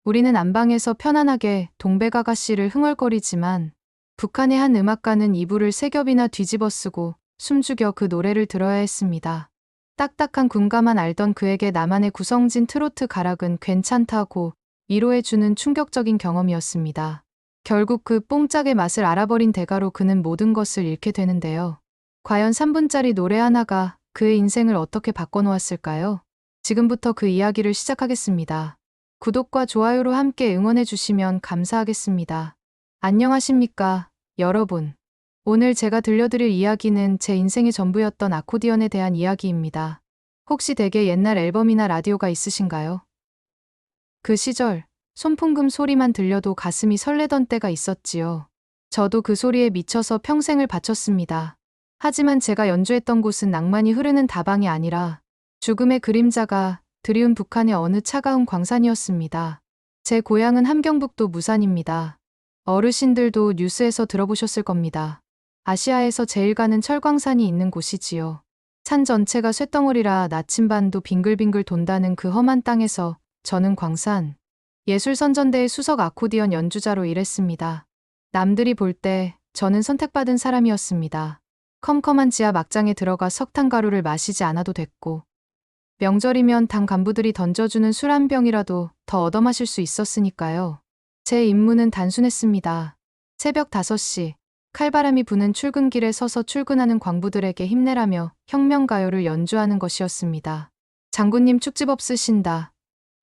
우리는 안방에서 편안하게 동백아가씨를 흥얼거리지만 북한의 한 음악가는 이불을 세 겹이나 뒤집어 쓰고 숨죽여 그 노래를 들어야 했습니다. 딱딱한 군가만 알던 그에게 나만의 구성진 트로트 가락은 괜찮다고 위로해주는 충격적인 경험이었습니다. 결국 그 뽕짝의 맛을 알아버린 대가로 그는 모든 것을 잃게 되는데요. 과연 3분짜리 노래 하나가 그의 인생을 어떻게 바꿔놓았을까요? 지금부터 그 이야기를 시작하겠습니다. 구독과 좋아요로 함께 응원해주시면 감사하겠습니다. 안녕하십니까, 여러분. 오늘 제가 들려드릴 이야기는 제 인생의 전부였던 아코디언에 대한 이야기입니다. 혹시 댁에 옛날 앨범이나 라디오가 있으신가요? 그 시절, 손풍금 소리만 들려도 가슴이 설레던 때가 있었지요. 저도 그 소리에 미쳐서 평생을 바쳤습니다. 하지만 제가 연주했던 곳은 낭만이 흐르는 다방이 아니라 죽음의 그림자가 드리운 북한의 어느 차가운 광산이었습니다. 제 고향은 함경북도 무산입니다. 어르신들도 뉴스에서 들어보셨을 겁니다. 아시아에서 제일 가는 철광산이 있는 곳이지요. 산 전체가 쇳덩어리라 나침반도 빙글빙글 돈다는 그 험한 땅에서 저는 광산 예술선전대의 수석 아코디언 연주자로 일했습니다. 남들이 볼 때 저는 선택받은 사람이었습니다. 컴컴한 지하 막장에 들어가 석탄가루를 마시지 않아도 됐고, 명절이면 당 간부들이 던져주는 술 한 병이라도 더 얻어 마실 수 있었으니까요. 제 임무는 단순했습니다. 새벽 5시, 칼바람이 부는 출근길에 서서 출근하는 광부들에게 힘내라며 혁명가요를 연주하는 것이었습니다. 장군님 축집 없으신다.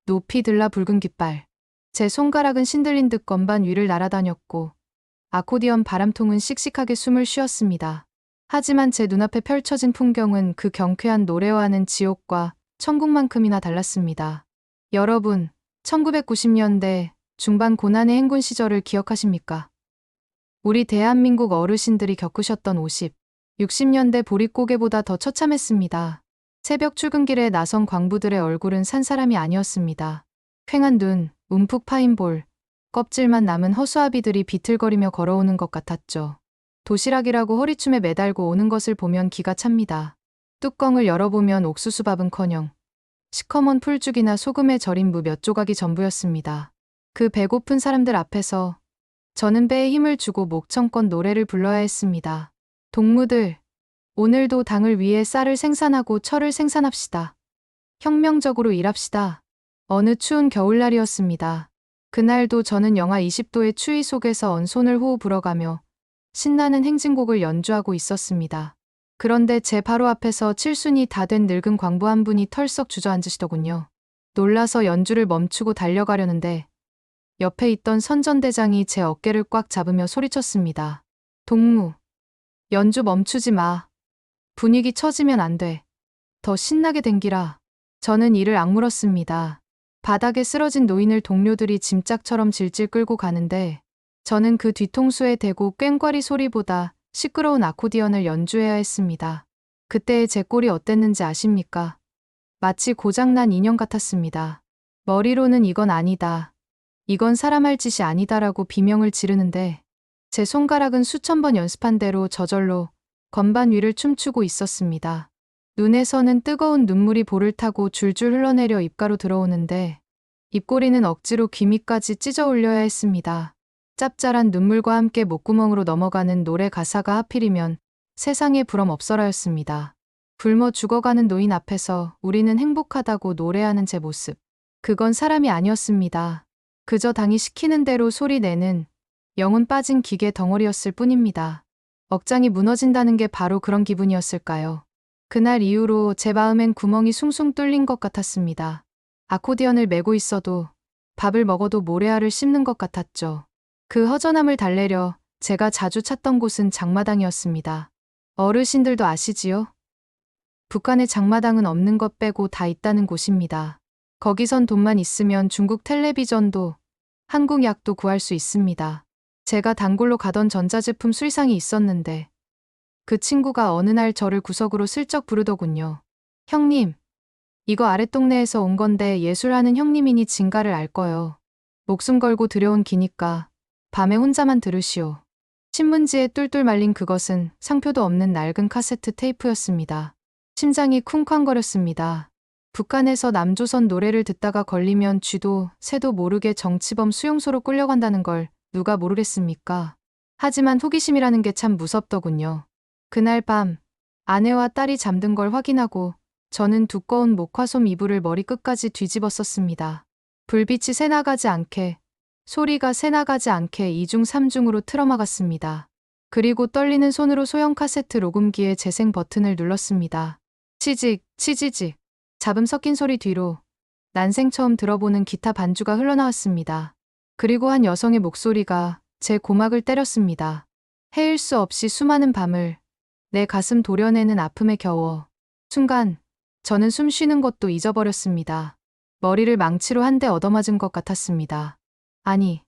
높이 들라 붉은 깃발. 제 손가락은 신들린 듯 건반 위를 날아다녔고, 아코디언 바람통은 씩씩하게 숨을 쉬었습니다. 하지만 제 눈앞에 펼쳐진 풍경은 그 경쾌한 노래와는 지옥과 천국만큼이나 달랐습니다. 여러분, 1990년대 중반 고난의 행군 시절을 기억하십니까? 우리 대한민국 어르신들이 겪으셨던 50, 60년대 보릿고개보다 더 처참했습니다. 새벽 출근길에 나선 광부들의 얼굴은 산 사람이 아니었습니다. 퀭한 눈, 움푹 파인 볼, 껍질만 남은 허수아비들이 비틀거리며 걸어오는 것 같았죠. 도시락이라고 허리춤에 매달고 오는 것을 보면 기가 찹니다. 뚜껑을 열어보면 옥수수밥은커녕 시커먼 풀죽이나 소금에 절인 무 몇 조각이 전부였습니다. 그 배고픈 사람들 앞에서 저는 배에 힘을 주고 목청껏 노래를 불러야 했습니다. 동무들, 오늘도 당을 위해 쌀을 생산하고 철을 생산합시다. 혁명적으로 일합시다. 어느 추운 겨울날이었습니다. 그날도 저는 영하 20도의 추위 속에서 언손을 호흡 불어가며 신나는 행진곡을 연주하고 있었습니다. 그런데 제 바로 앞에서 칠순이 다 된 늙은 광부 한 분이 털썩 주저앉으시더군요. 놀라서 연주를 멈추고 달려가려는데 옆에 있던 선전대장이 제 어깨를 꽉 잡으며 소리쳤습니다. 동무, 연주 멈추지 마. 분위기 처지면 안 돼. 더 신나게 댕기라. 저는 이를 악물었습니다. 바닥에 쓰러진 노인을 동료들이 짐짝처럼 질질 끌고 가는데 저는 그 뒤통수에 대고 꽹과리 소리보다 시끄러운 아코디언을 연주해야 했습니다. 그때의 제 꼴이 어땠는지 아십니까? 마치 고장난 인형 같았습니다. 머리로는 이건 아니다. 이건 사람 할 짓이 아니다라고 비명을 지르는데 제 손가락은 수천 번 연습한 대로 저절로 건반 위를 춤추고 있었습니다. 눈에서는 뜨거운 눈물이 볼을 타고 줄줄 흘러내려 입가로 들어오는데 입꼬리는 억지로 귀 밑까지 찢어 올려야 했습니다. 짭짤한 눈물과 함께 목구멍으로 넘어가는 노래 가사가 하필이면 세상에 부럼 없어라였습니다. 굶어 죽어가는 노인 앞에서 우리는 행복하다고 노래하는 제 모습. 그건 사람이 아니었습니다. 그저 당이 시키는 대로 소리 내는 영혼 빠진 기계 덩어리였을 뿐입니다. 억장이 무너진다는 게 바로 그런 기분이었을까요? 그날 이후로 제 마음엔 구멍이 숭숭 뚫린 것 같았습니다. 아코디언을 메고 있어도 밥을 먹어도 모래알을 씹는 것 같았죠. 그 허전함을 달래려 제가 자주 찾던 곳은 장마당이었습니다. 어르신들도 아시지요? 북한의 장마당은 없는 것 빼고 다 있다는 곳입니다. 거기선 돈만 있으면 중국 텔레비전도 한국 약도 구할 수 있습니다. 제가 단골로 가던 전자제품 수리상이 있었는데 그 친구가 어느 날 저를 구석으로 슬쩍 부르더군요. 형님, 이거 아랫동네에서 온 건데 예술하는 형님이니 진가를 알 거요. 목숨 걸고 들여온 기니까 밤에 혼자만 들으시오. 신문지에 뚫뚫 말린 그것은 상표도 없는 낡은 카세트 테이프였습니다. 심장이 쿵쾅거렸습니다. 북한에서 남조선 노래를 듣다가 걸리면 쥐도 새도 모르게 정치범 수용소로 끌려간다는 걸 누가 모르겠습니까? 하지만 호기심이라는 게 참 무섭더군요. 그날 밤 아내와 딸이 잠든 걸 확인하고 저는 두꺼운 목화솜 이불을 머리끝까지 뒤집었었습니다. 불빛이 새나가지 않게, 소리가 새나가지 않게 2중 3중으로 틀어막았습니다. 그리고 떨리는 손으로 소형 카세트 녹음기의 재생 버튼을 눌렀습니다. 치직, 치지직, 잡음 섞인 소리 뒤로 난생 처음 들어보는 기타 반주가 흘러나왔습니다. 그리고 한 여성의 목소리가 제 고막을 때렸습니다. 헤일 수 없이 수많은 밤을 내 가슴 도려내는 아픔에 겨워. 순간 저는 숨 쉬는 것도 잊어버렸습니다. 머리를 망치로 한 대 얻어맞은 것 같았습니다. 아니,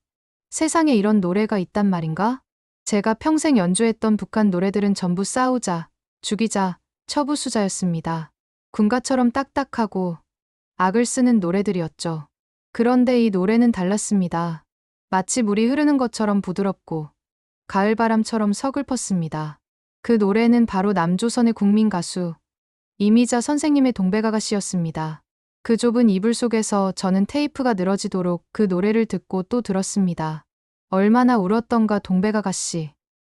세상에 이런 노래가 있단 말인가? 제가 평생 연주했던 북한 노래들은 전부 싸우자, 죽이자, 처부수자였습니다. 군가처럼 딱딱하고 악을 쓰는 노래들이었죠. 그런데 이 노래는 달랐습니다. 마치 물이 흐르는 것처럼 부드럽고 가을바람처럼 서글펐습니다. 그 노래는 바로 남조선의 국민 가수 이미자 선생님의 동백아가씨였습니다. 그 좁은 이불 속에서 저는 테이프가 늘어지도록 그 노래를 듣고 또 들었습니다. 얼마나 울었던가 동백아가씨.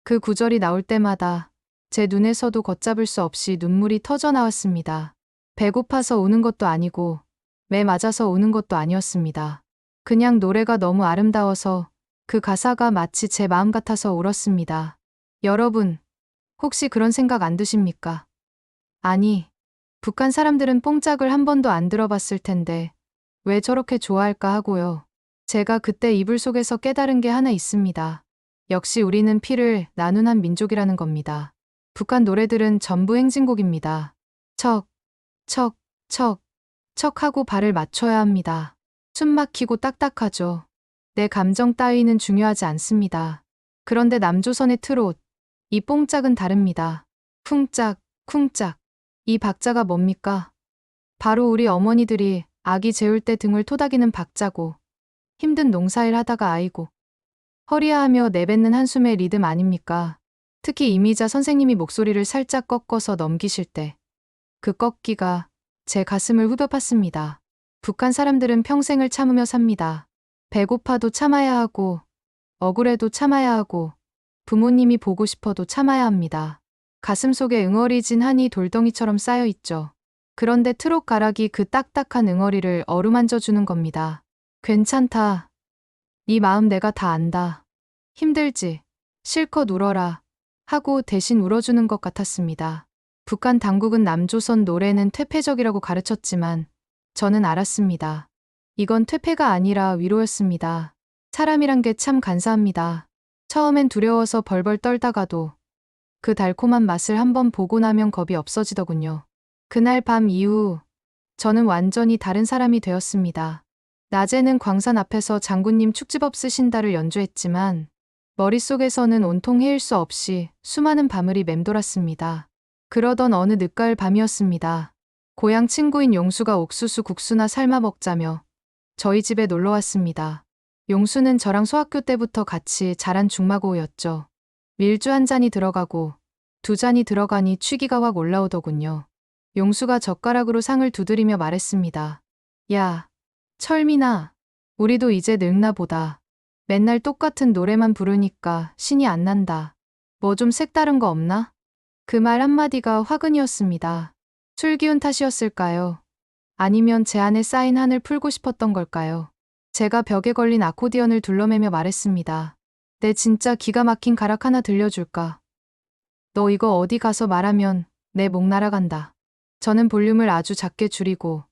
그 구절이 나올 때마다 제 눈에서도 걷잡을 수 없이 눈물이 터져 나왔습니다. 배고파서 우는 것도 아니고 매 맞아서 우는 것도 아니었습니다. 그냥 노래가 너무 아름다워서 그 가사가 마치 제 마음 같아서 울었습니다. 여러분, 혹시 그런 생각 안 드십니까? 아니, 북한 사람들은 뽕짝을 한 번도 안 들어봤을 텐데 왜 저렇게 좋아할까 하고요. 제가 그때 이불 속에서 깨달은 게 하나 있습니다. 역시 우리는 피를 나눈 한 민족이라는 겁니다. 북한 노래들은 전부 행진곡입니다. 척, 척, 척, 척하고 발을 맞춰야 합니다. 숨 막히고 딱딱하죠. 내 감정 따위는 중요하지 않습니다. 그런데 남조선의 트롯, 이 뽕짝은 다릅니다. 쿵짝, 쿵짝. 이 박자가 뭡니까? 바로 우리 어머니들이 아기 재울 때 등을 토닥이는 박자고 힘든 농사일 하다가 아이고 허리야하며 내뱉는 한숨의 리듬 아닙니까? 특히 이미자 선생님이 목소리를 살짝 꺾어서 넘기실 때 그 꺾기가 제 가슴을 후벼 팠습니다. 북한 사람들은 평생을 참으며 삽니다. 배고파도 참아야 하고 억울해도 참아야 하고 부모님이 보고 싶어도 참아야 합니다. 가슴속에 응어리진 한이 돌덩이처럼 쌓여 있죠. 그런데 트롯 가락이 그 딱딱한 응어리를 어루만져 주는 겁니다. 괜찮다. 네 마음 내가 다 안다. 힘들지? 실컷 울어라. 하고 대신 울어주는 것 같았습니다. 북한 당국은 남조선 노래는 퇴폐적이라고 가르쳤지만 저는 알았습니다. 이건 퇴폐가 아니라 위로였습니다. 사람이란 게 참 간사합니다. 처음엔 두려워서 벌벌 떨다가도 그 달콤한 맛을 한번 보고 나면 겁이 없어지더군요. 그날 밤 이후 저는 완전히 다른 사람이 되었습니다. 낮에는 광산 앞에서 장군님 축지법 쓰신다를 연주했지만 머릿속에서는 온통 헤일 수 없이 수많은 밤을이 맴돌았습니다. 그러던 어느 늦가을 밤이었습니다. 고향 친구인 용수가 옥수수 국수나 삶아 먹자며 저희 집에 놀러 왔습니다. 용수는 저랑 소학교 때부터 같이 자란 중마고우였죠. 밀주 한 잔이 들어가고 두 잔이 들어가니 취기가 확 올라오더군요. 용수가 젓가락으로 상을 두드리며 말했습니다. 야, 철민아, 우리도 이제 늙나 보다. 맨날 똑같은 노래만 부르니까 신이 안 난다. 뭐 좀 색다른 거 없나? 그 말 한마디가 화근이었습니다. 술 기운 탓이었을까요? 아니면 제 안에 쌓인 한을 풀고 싶었던 걸까요? 제가 벽에 걸린 아코디언을 둘러매며 말했습니다. 내 진짜 기가 막힌 가락 하나 들려줄까? 너 이거 어디 가서 말하면 내 목 날아간다. 저는 볼륨을 아주 작게 줄이고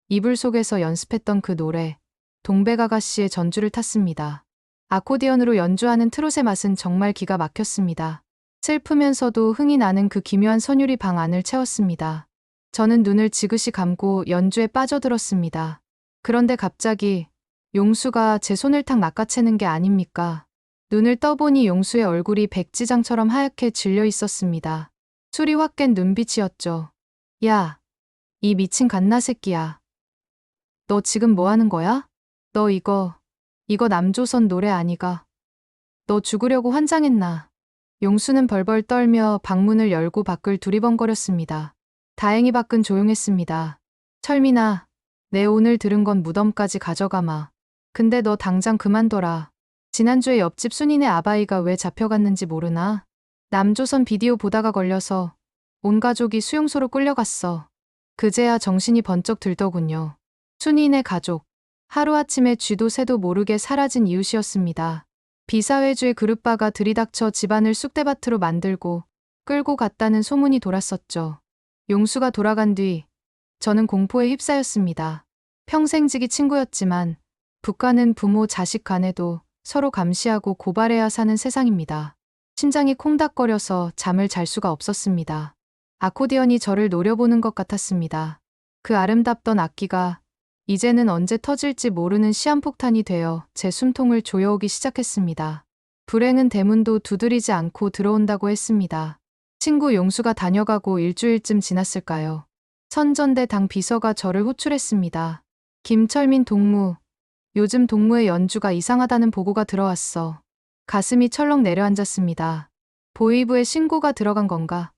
이불 속에서 연습했던 그 노래, 동백아가씨의 전주를 탔습니다. 아코디언으로 연주하는 트롯의 맛은 정말 기가 막혔습니다. 슬프면서도 흥이 나는 그 기묘한 선율이 방 안을 채웠습니다. 저는 눈을 지그시 감고 연주에 빠져들었습니다. 그런데 갑자기 용수가 제 손을 탁 낚아채는 게 아닙니까? 눈을 떠보니 용수의 얼굴이 백지장처럼 하얗게 질려 있었습니다. 술이 확 깬 눈빛이었죠. 야, 이 미친 갓나 새끼야. 너 지금 뭐 하는 거야? 너 이거 남조선 노래 아니가? 너 죽으려고 환장했나? 용수는 벌벌 떨며 방문을 열고 밖을 두리번거렸습니다. 다행히 밖은 조용했습니다. 철민아, 내 오늘 들은 건 무덤까지 가져가마. 근데 너 당장 그만둬라. 지난주에 옆집 순이네 아바이가 왜 잡혀갔는지 모르나? 남조선 비디오 보다가 걸려서 온 가족이 수용소로 끌려갔어. 그제야 정신이 번쩍 들더군요. 순이네 가족. 하루아침에 쥐도 새도 모르게 사라진 이웃이었습니다. 비사회주의 그룹바가 들이닥쳐 집안을 쑥대밭으로 만들고 끌고 갔다는 소문이 돌았었죠. 용수가 돌아간 뒤 저는 공포에 휩싸였습니다. 평생지기 친구였지만 북한은 부모 자식 간에도 서로 감시하고 고발해야 사는 세상입니다. 심장이 콩닥거려서 잠을 잘 수가 없었습니다. 아코디언이 저를 노려보는 것 같았습니다. 그 아름답던 악기가 이제는 언제 터질지 모르는 시한폭탄이 되어 제 숨통을 조여오기 시작했습니다. 불행은 대문도 두드리지 않고 들어온다고 했습니다. 친구 용수가 다녀가고 일주일쯤 지났을까요? 선전대 당 비서가 저를 호출했습니다. 김철민 동무, 요즘 동무의 연주가 이상하다는 보고가 들어왔어. 가슴이 철렁 내려앉았습니다. 보위부에 신고가 들어간 건가?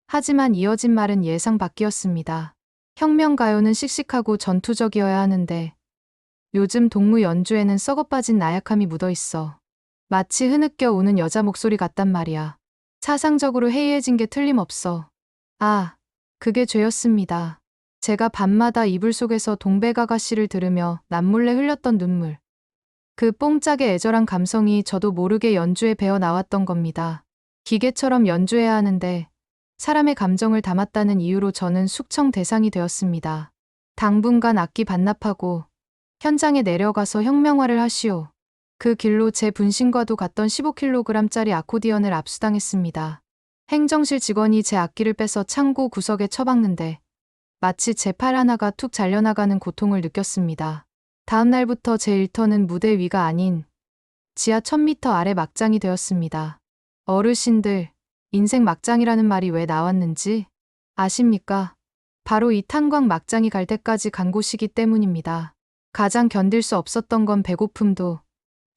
하지만 이어진 말은 예상 밖이었습니다. 혁명가요는 씩씩하고 전투적이어야 하는데 요즘 동무 연주에는 썩어빠진 나약함이 묻어있어. 마치 흐느껴 우는 여자 목소리 같단 말이야. 사상적으로 해이해진 게 틀림없어. 아, 그게 죄였습니다. 제가 밤마다 이불 속에서 동백아가씨를 들으며 남몰래 흘렸던 눈물. 그 뽕짝의 애절한 감성이 저도 모르게 연주에 배어 나왔던 겁니다. 기계처럼 연주해야 하는데 사람의 감정을 담았다는 이유로 저는 숙청 대상이 되었습니다. 당분간 악기 반납하고 현장에 내려가서 혁명화를 하시오. 그 길로 제 분신과도 같던 15kg짜리 아코디언을 압수당했습니다. 행정실 직원이 제 악기를 빼서 창고 구석에 처박는데 마치 제 팔 하나가 툭 잘려나가는 고통을 느꼈습니다. 다음 날부터 제 일터는 무대 위가 아닌 지하 1000m 아래 막장이 되었습니다. 어르신들, 인생 막장이라는 말이 왜 나왔는지 아십니까? 바로 이 탄광 막장이 갈 때까지 간 곳이기 때문입니다. 가장 견딜 수 없었던 건 배고픔도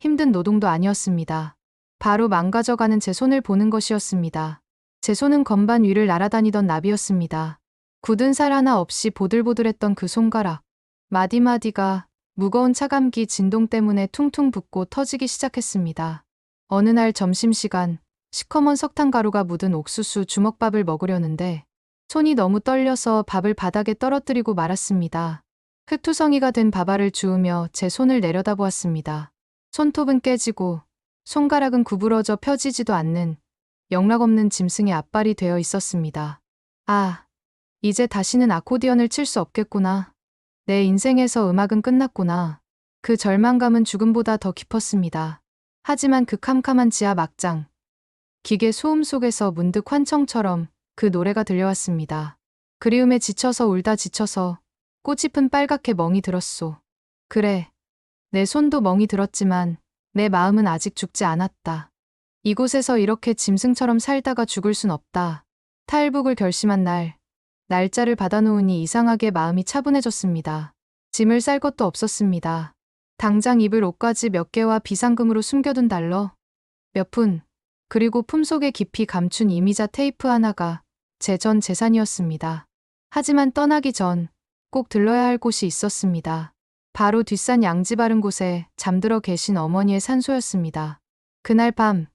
힘든 노동도 아니었습니다. 바로 망가져가는 제 손을 보는 것이었습니다. 제 손은 건반 위를 날아다니던 나비였습니다. 굳은 살 하나 없이 보들보들했던 그 손가락. 마디마디가 무거운 차감기 진동 때문에 퉁퉁 붓고 터지기 시작했습니다. 어느 날 점심시간 시커먼 석탄가루가 묻은 옥수수 주먹밥을 먹으려는데 손이 너무 떨려서 밥을 바닥에 떨어뜨리고 말았습니다. 흙투성이가 된 밥알을 주우며 제 손을 내려다보았습니다. 손톱은 깨지고 손가락은 구부러져 펴지지도 않는 영락없는 짐승의 앞발이 되어 있었습니다. 아, 이제 다시는 아코디언을 칠 수 없겠구나. 내 인생에서 음악은 끝났구나. 그 절망감은 죽음보다 더 깊었습니다. 하지만 그 캄캄한 지하 막장. 기계 소음 속에서 문득 환청처럼 그 노래가 들려왔습니다. 그리움에 지쳐서 울다 지쳐서 꽃잎은 빨갛게 멍이 들었소. 그래, 내 손도 멍이 들었지만 내 마음은 아직 죽지 않았다. 이곳에서 이렇게 짐승처럼 살다가 죽을 순 없다. 탈북을 결심한 날, 날짜를 받아놓으니 이상하게 마음이 차분해졌습니다. 짐을 쌀 것도 없었습니다. 당장 입을 옷가지 몇 개와 비상금으로 숨겨둔 달러 몇 푼, 그리고 품속에 깊이 감춘 이미자 테이프 하나가 제 전 재산이었습니다. 하지만 떠나기 전 꼭 들러야 할 곳이 있었습니다. 바로 뒷산 양지 바른 곳에 잠들어 계신 어머니의 산소였습니다. 그날 밤,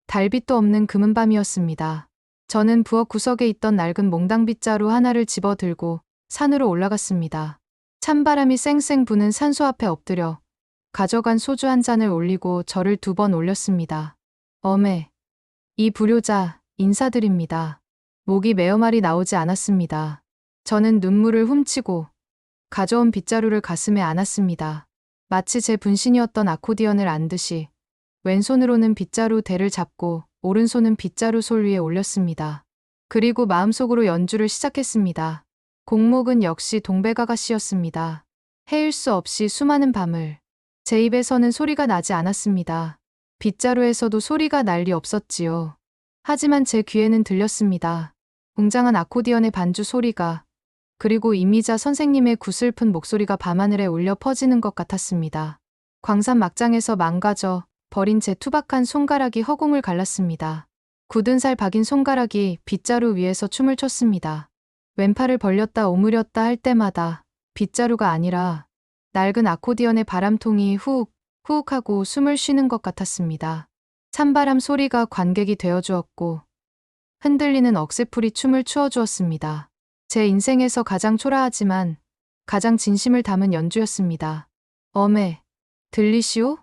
달빛도 없는 금은 밤이었습니다. 저는 부엌 구석에 있던 낡은 몽당 빗자루 하나를 집어 들고 산으로 올라갔습니다. 찬바람이 쌩쌩 부는 산소 앞에 엎드려 가져간 소주 한 잔을 올리고 절을 2번 올렸습니다. 어메, 이 불효자 인사드립니다. 목이 메어 말이 나오지 않았습니다. 저는 눈물을 훔치고 가져온 빗자루를 가슴에 안았습니다. 마치 제 분신이었던 아코디언을 안듯이 왼손으로는 빗자루 대를 잡고 오른손은 빗자루 솔 위에 올렸습니다. 그리고 마음속으로 연주를 시작했습니다. 곡목은 역시 동백아가씨였습니다. 헤일 수 없이 수많은 밤을. 제 입에서는 소리가 나지 않았습니다. 빗자루에서도 소리가 날 리 없었지요. 하지만 제 귀에는 들렸습니다. 웅장한 아코디언의 반주 소리가, 그리고 이미자 선생님의 구슬픈 목소리가 밤하늘에 울려 퍼지는 것 같았습니다. 광산 막장에서 망가져 버린 제 투박한 손가락이 허공을 갈랐습니다. 굳은 살 박인 손가락이 빗자루 위에서 춤을 췄습니다. 왼팔을 벌렸다 오므렸다 할 때마다 빗자루가 아니라 낡은 아코디언의 바람통이 후욱 후욱하고 숨을 쉬는 것 같았습니다. 찬바람 소리가 관객이 되어주었고 흔들리는 억새풀이 춤을 추어주었습니다. 제 인생에서 가장 초라하지만 가장 진심을 담은 연주였습니다. 어메, 들리시오?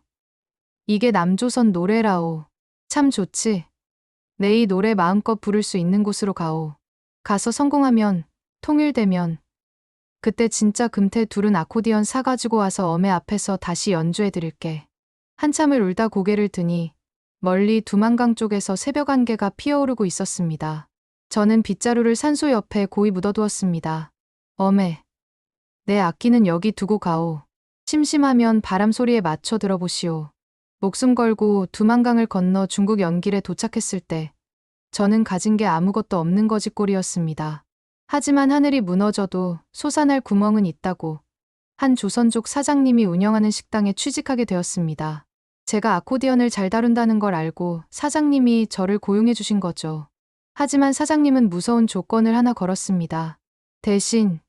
이게 남조선 노래라오. 참 좋지. 내 이 노래 마음껏 부를 수 있는 곳으로 가오. 가서 성공하면, 통일되면 그때 진짜 금태 두른 아코디언 사가지고 와서 어메 앞에서 다시 연주해드릴게. 한참을 울다 고개를 드니 멀리 두만강 쪽에서 새벽 안개가 피어오르고 있었습니다. 저는 빗자루를 산소 옆에 고이 묻어두었습니다. 어메, 내 악기는 여기 두고 가오. 심심하면 바람 소리에 맞춰 들어보시오. 목숨 걸고 두만강을 건너 중국 연길에 도착했을 때 저는 가진 게 아무것도 없는 거지꼴이었습니다. 하지만 하늘이 무너져도 솟아날 구멍은 있다고 한 조선족 사장님이 운영하는 식당에 취직하게 되었습니다. 제가 아코디언을 잘 다룬다는 걸 알고 사장님이 저를 고용해 주신 거죠. 하지만 사장님은 무서운 조건을 하나 걸었습니다. 대신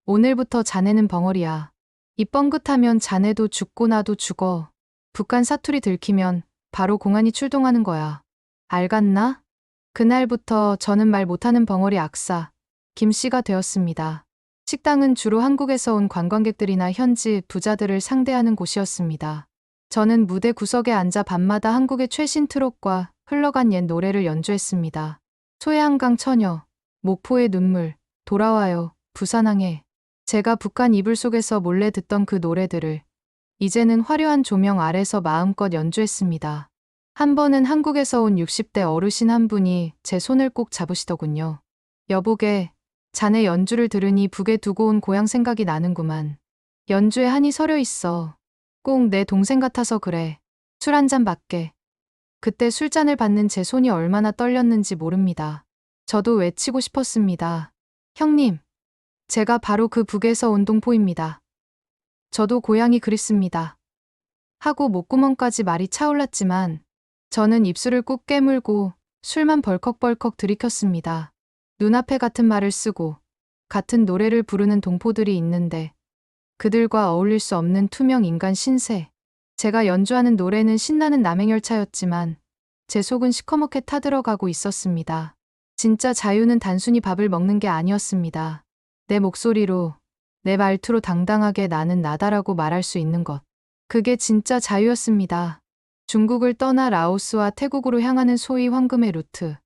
오늘부터 자네는 벙어리야. 이 뻥긋하면 자네도 죽고 나도 죽어. 북한 사투리 들키면 바로 공안이 출동하는 거야. 알갔나? 그날부터 저는 말 못하는 벙어리 악사 김씨가 되었습니다. 식당은 주로 한국에서 온 관광객들이나 현지 부자들을 상대하는 곳이었습니다. 저는 무대 구석에 앉아 밤마다 한국의 최신 트롯과 흘러간 옛 노래를 연주했습니다. 소해한강 처녀, 목포의 눈물, 돌아와요, 부산항해. 제가 북한 이불 속에서 몰래 듣던 그 노래들을 이제는 화려한 조명 아래서 마음껏 연주했습니다. 한 번은 한국에서 온 60대 어르신 한 분이 제 손을 꼭 잡으시더군요. 여보게, 자네 연주를 들으니 북에 두고 온 고향 생각이 나는구만. 연주에 한이 서려 있어. 꼭 내 동생 같아서 그래. 술 한 잔 받게. 그때 술잔을 받는 제 손이 얼마나 떨렸는지 모릅니다. 저도 외치고 싶었습니다. 형님, 제가 바로 그 북에서 온 동포입니다. 저도 고향이 그립습니다. 하고 목구멍까지 말이 차올랐지만 저는 입술을 꾹 깨물고 술만 벌컥벌컥 들이켰습니다. 눈앞에 같은 말을 쓰고 같은 노래를 부르는 동포들이 있는데 그들과 어울릴 수 없는 투명 인간 신세. 제가 연주하는 노래는 신나는 남행열차였지만 제 속은 시커멓게 타들어가고 있었습니다. 진짜 자유는 단순히 밥을 먹는 게 아니었습니다. 내 목소리로, 내 말투로 당당하게 나는 나다라고 말할 수 있는 것. 그게 진짜 자유였습니다. 중국을 떠나 라오스와 태국으로 향하는 소위 황금의 루트.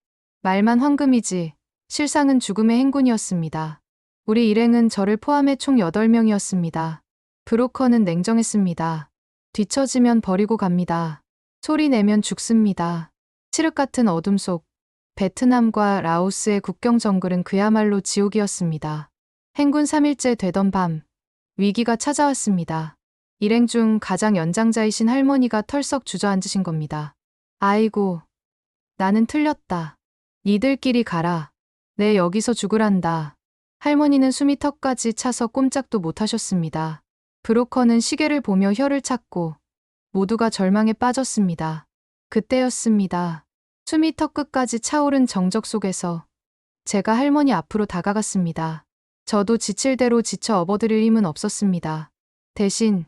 말만 황금이지 실상은 죽음의 행군이었습니다. 우리 일행은 저를 포함해 총 8명이었습니다. 브로커는 냉정했습니다. 뒤처지면 버리고 갑니다. 소리 내면 죽습니다. 칠흑 같은 어둠 속 베트남과 라오스의 국경 정글은 그야말로 지옥이었습니다. 행군 3일째 되던 밤, 위기가 찾아왔습니다. 일행 중 가장 연장자이신 할머니가 털썩 주저앉으신 겁니다. 아이고, 나는 틀렸다. 니들끼리 가라. 내 여기서 죽으란다. 할머니는 숨이 턱까지 차서 꼼짝도 못하셨습니다. 브로커는 시계를 보며 혀를 찾고 모두가 절망에 빠졌습니다. 그때였습니다. 숨이 턱끝까지 차오른 정적 속에서 제가 할머니 앞으로 다가갔습니다. 저도 지칠 대로 지쳐 업어드릴 힘은 없었습니다. 대신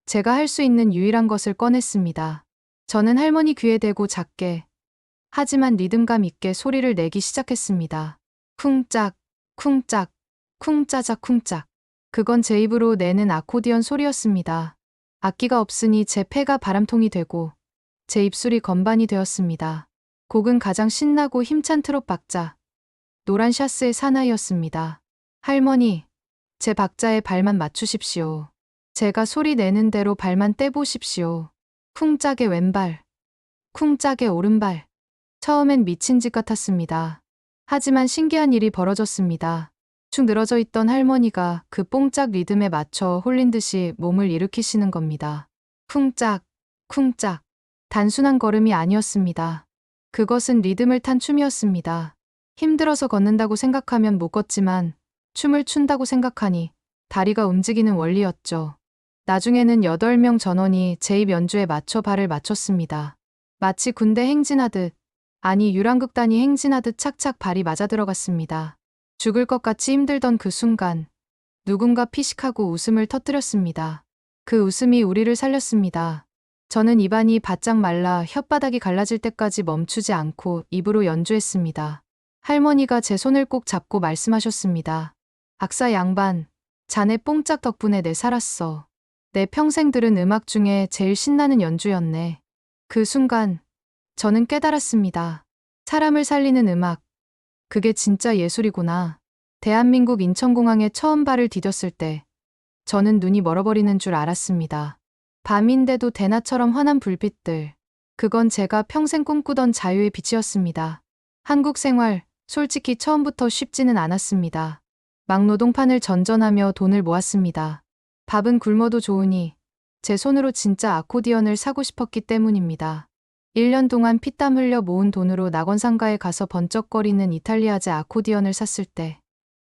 제가 할 수 있는 유일한 것을 꺼냈습니다. 저는 할머니 귀에 대고 작게 하지만 리듬감 있게 소리를 내기 시작했습니다. 쿵짝, 쿵짝, 쿵짜작 쿵짝. 그건 제 입으로 내는 아코디언 소리였습니다. 악기가 없으니 제 폐가 바람통이 되고 제 입술이 건반이 되었습니다. 곡은 가장 신나고 힘찬 트롯 박자, 노란 샤스의 사나이였습니다. 할머니, 제 박자에 발만 맞추십시오. 제가 소리 내는 대로 발만 떼보십시오. 쿵짝의 왼발, 쿵짝의 오른발. 처음엔 미친 짓 같았습니다. 하지만 신기한 일이 벌어졌습니다. 축 늘어져 있던 할머니가 그 뽕짝 리듬에 맞춰 홀린 듯이 몸을 일으키시는 겁니다. 쿵짝, 쿵짝. 단순한 걸음이 아니었습니다. 그것은 리듬을 탄 춤이었습니다. 힘들어서 걷는다고 생각하면 못 걷지만 춤을 춘다고 생각하니 다리가 움직이는 원리였죠. 나중에는 8명 전원이 제 입 연주에 맞춰 발을 맞췄습니다. 마치 군대 행진하듯, 아니 유랑극단이 행진하듯 착착 발이 맞아 들어갔습니다. 죽을 것 같이 힘들던 그 순간 누군가 피식하고 웃음을 터뜨렸습니다. 그 웃음이 우리를 살렸습니다. 저는 입안이 바짝 말라 혓바닥이 갈라질 때까지 멈추지 않고 입으로 연주했습니다. 할머니가 제 손을 꼭 잡고 말씀하셨습니다. 악사 양반, 자네 뽕짝 덕분에 내 살았어. 내 평생 들은 음악 중에 제일 신나는 연주였네. 그 순간 저는 깨달았습니다. 사람을 살리는 음악, 그게 진짜 예술이구나. 대한민국 인천공항에 처음 발을 디뎠을 때 저는 눈이 멀어버리는 줄 알았습니다. 밤인데도 대낮처럼 환한 불빛들. 그건 제가 평생 꿈꾸던 자유의 빛이었습니다. 한국 생활, 솔직히 처음부터 쉽지는 않았습니다. 막노동판을 전전하며 돈을 모았습니다. 밥은 굶어도 좋으니 제 손으로 진짜 아코디언을 사고 싶었기 때문입니다. 1년 동안 피땀 흘려 모은 돈으로 낙원상가에 가서 번쩍거리는 이탈리아제 아코디언을 샀을 때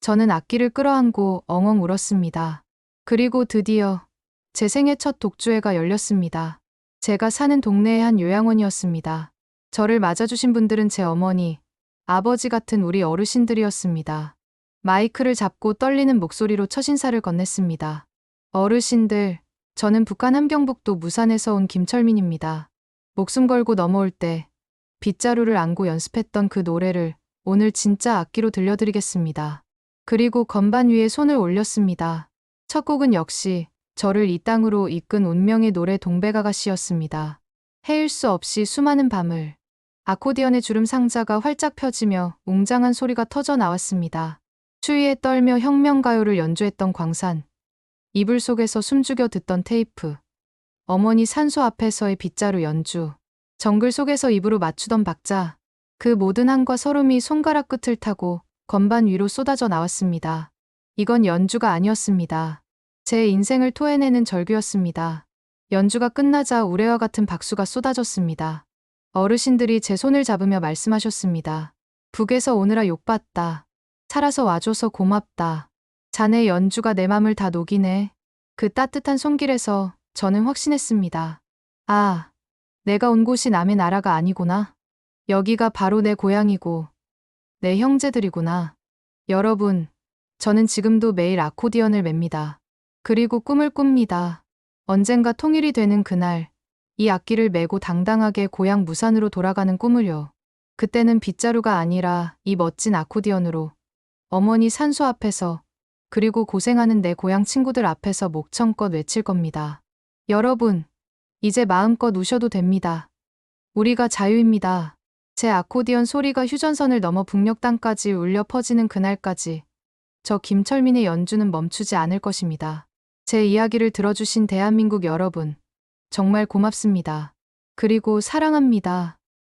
저는 악기를 끌어안고 엉엉 울었습니다. 그리고 드디어 제 생애 첫 독주회가 열렸습니다. 제가 사는 동네의 한 요양원이었습니다. 저를 맞아주신 분들은 제 어머니, 아버지 같은 우리 어르신들이었습니다. 마이크를 잡고 떨리는 목소리로 첫 인사를 건넸습니다. 어르신들, 저는 북한 함경북도 무산에서 온 김철민입니다. 목숨 걸고 넘어올 때 빗자루를 안고 연습했던 그 노래를 오늘 진짜 악기로 들려드리겠습니다. 그리고 건반 위에 손을 올렸습니다. 첫 곡은 역시 저를 이 땅으로 이끈 운명의 노래 동백아가씨였습니다. 헤일 수 없이 수많은 밤을 아코디언의 주름 상자가 활짝 펴지며 웅장한 소리가 터져 나왔습니다. 추위에 떨며 혁명가요를 연주했던 광산, 이불 속에서 숨죽여 듣던 테이프, 어머니 산소 앞에서의 빗자루 연주, 정글 속에서 입으로 맞추던 박자, 그 모든 한과 서름이 손가락 끝을 타고 건반 위로 쏟아져 나왔습니다. 이건 연주가 아니었습니다. 제 인생을 토해내는 절규였습니다. 연주가 끝나자 우레와 같은 박수가 쏟아졌습니다. 어르신들이 제 손을 잡으며 말씀하셨습니다. 북에서 오느라 욕봤다. 살아서 와줘서 고맙다. 자네 연주가 내 맘을 다 녹이네. 그 따뜻한 손길에서 저는 확신했습니다. 아, 내가 온 곳이 남의 나라가 아니구나. 여기가 바로 내 고향이고 내 형제들이구나. 여러분, 저는 지금도 매일 아코디언을 맵니다. 그리고 꿈을 꿉니다. 언젠가 통일이 되는 그날, 이 악기를 메고 당당하게 고향 무산으로 돌아가는 꿈을요. 그때는 빗자루가 아니라 이 멋진 아코디언으로 어머니 산소 앞에서 그리고 고생하는 내 고향 친구들 앞에서 목청껏 외칠 겁니다. 여러분, 이제 마음껏 우셔도 됩니다. 우리가 자유입니다. 제 아코디언 소리가 휴전선을 넘어 북녘 땅까지 울려 퍼지는 그날까지 저 김철민의 연주는 멈추지 않을 것입니다. 제 이야기를 들어주신 대한민국 여러분, 정말 고맙습니다. 그리고 사랑합니다.